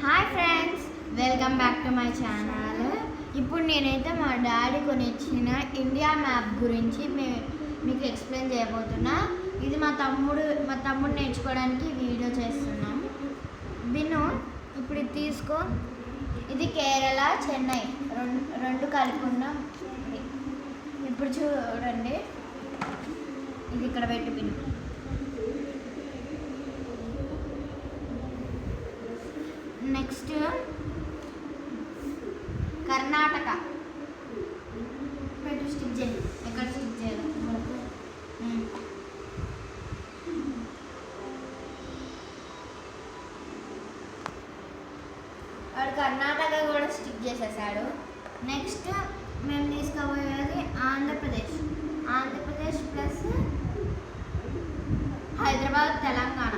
Hi friends, welcome back to my channel. ఇప్పుడు నేనైతే మా డాడీ కొనిచ్చిన ఇండియా మ్యాప్ గురించి మీకు ఎక్స్ప్లెయిన్ చేయబోతున్నా. ఇది మా తమ్ముడు నేర్చుకోవడానికి వీడియో చేస్తున్నాం. విను, ఇప్పుడు ఇది తీసుకో. ఇది కేరళ, చెన్నై రెండు కలిపి ఉన్నాం. ఇప్పుడు చూడండి, ఇది ఇక్కడ పెట్టి విను. నెక్స్ట్ కర్ణాటక పెట్టు, స్టిక్ చేయాలి. ఎక్కడ స్టిక్ చేయాలి? వాడు కర్ణాటక కూడా స్టిక్ చేసేసాడు. నెక్స్ట్ మేము తీసుకోబోయేది ఆంధ్రప్రదేశ్ ప్లస్ హైదరాబాద్, తెలంగాణ.